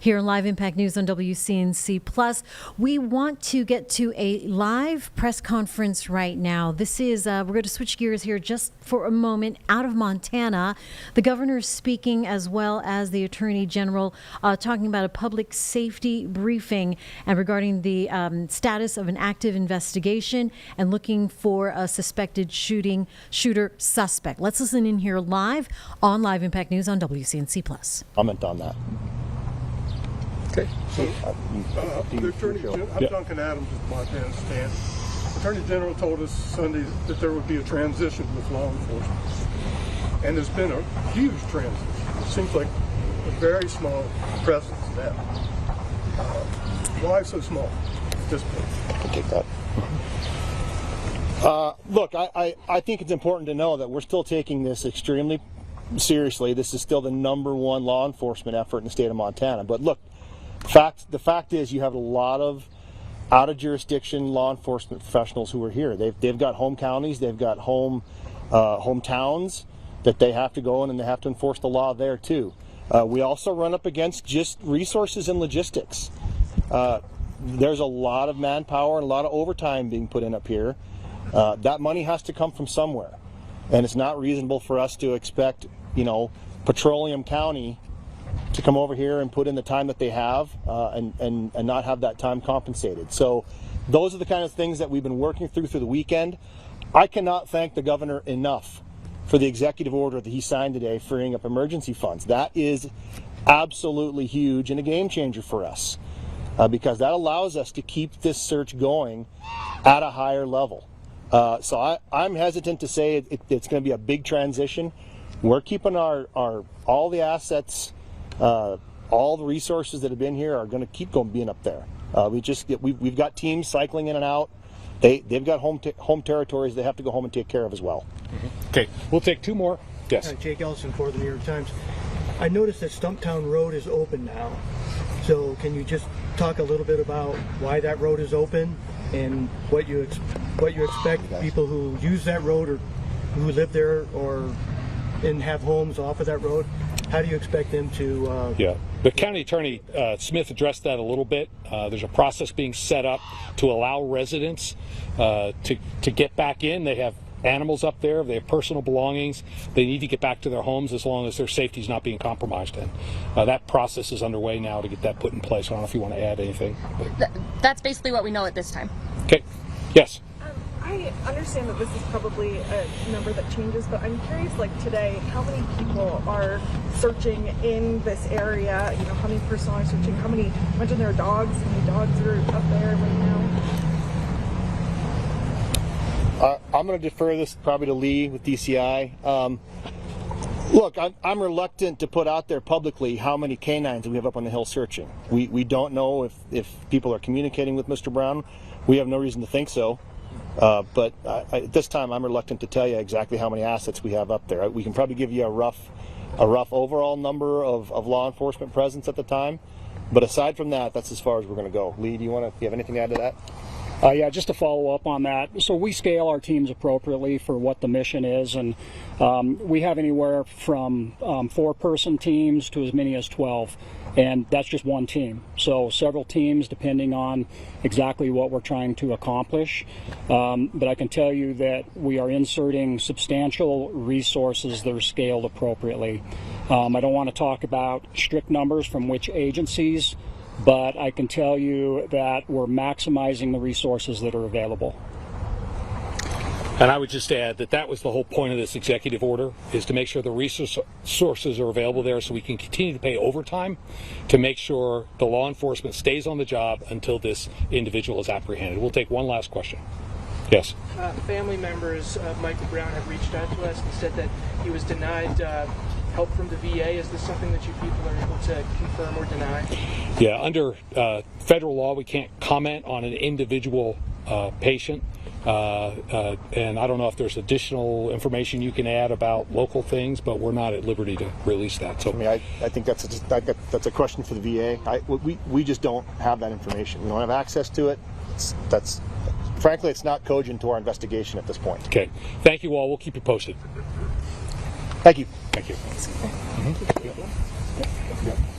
Here in Live Impact News on WCNC Plus, we want to get to a live press conference right now. This is, we're going to switch gears here just for a moment out of Montana. The governor is speaking as well as the Attorney General talking about a public safety briefing and regarding the status of an active investigation and looking for a suspected shooter suspect. Let's listen in here live on Live Impact News on WCNC Plus. Comment on that. Okay. The Attorney General, I'm Duncan Adams with Montana Stand. Attorney General told us Sunday that there would be a transition with law enforcement. And there's been a huge transition. It seems like a very small presence now. Why so small at this point? I'll take that. Look, I think it's important to know that we're still taking this extremely seriously. This is still the #1 law enforcement effort in the state of Montana. But look, the fact is you have a lot of out of jurisdiction law enforcement professionals who are here. They've got home counties, they've got hometowns that they have to go in and they have to enforce the law there too. We also run up against just resources and logistics. There's a lot of manpower and a lot of overtime being put in up here. That money has to come from somewhere. And it's not reasonable for us to expect, Petroleum County to come over here and put in the time that they have and not have that time compensated. So those are the kind of things that we've been working through the weekend. I cannot thank the governor enough for the executive order that he signed today freeing up emergency funds. That is absolutely huge and a game changer for us because that allows us to keep this search going at a higher level. So I'm hesitant to say it's going to be a big transition. We're keeping all the assets, all the resources that have been here are going to keep being up there. We've got teams cycling in and out. They've got home territories they have to go home and take care of as well. Mm-hmm. Okay, we'll take two more. Yes. Jake Ellison for the New York Times. I noticed that Stumptown Road is open now. So can you just talk a little bit about why that road is open and what you expect people who use that road or who live there and have homes off of that road? How do you expect them to? The county attorney Smith addressed that a little bit. There's a process being set up to allow residents to get back in. They have animals up there. They have personal belongings. They need to get back to their homes as long as their safety is not being compromised. And that process is underway now to get that put in place. I don't know if you want to add anything. That's basically what we know at this time. Okay. Yes. I understand that this is probably a number that changes, but I'm curious, like today, how many people are searching in this area? How many personnel are searching? Imagine there are dogs. How many dogs are up there right now? I'm going to defer this probably to Lee with DCI. Look, I'm reluctant to put out there publicly how many canines we have up on the hill searching. We don't know if people are communicating with Mr. Brown. We have no reason to think so. But at this time, I'm reluctant to tell you exactly how many assets we have up there. We can probably give you a rough overall number of law enforcement presence at the time. But aside from that, that's as far as we're going to go. Lee, do you have anything to add to that? Yeah, just to follow up on that. So we scale our teams appropriately for what the mission is, and we have anywhere from 4-person teams to as many as 12, and that's just one team. So several teams depending on exactly what we're trying to accomplish. But I can tell you that we are inserting substantial resources that are scaled appropriately. I don't want to talk about strict numbers from which agencies, but I can tell you that we're maximizing the resources that are available. And I would just add that was the whole point of this executive order, is to make sure the resources are available there so we can continue to pay overtime to make sure the law enforcement stays on the job until this individual is apprehended. We'll take one last question. Yes. Family members of Michael Brown have reached out to us and said that he was denied help from the VA. Is this something that you people are able to confirm or deny? Yeah, under federal law, we can't comment on an individual patient. And I don't know if there's additional information you can add about local things, but we're not at liberty to release that. So I think that's a question for the VA. We just don't have that information. We don't have access to it. Frankly, it's not cogent to our investigation at this point. Okay. Thank you all. We'll keep you posted. Thank you. Thank you. Mm-hmm.